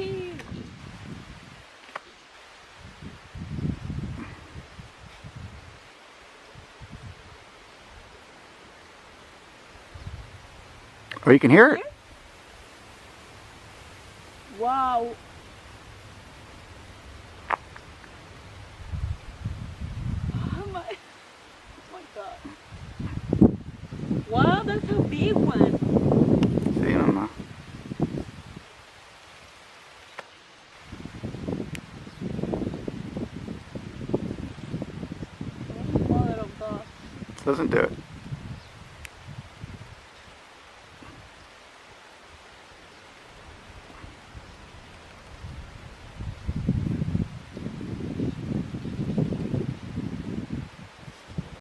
big. Oh, you can hear it. Wow. Oh my God. Wow, that's a big one. See them? Mother of God. Doesn't do it.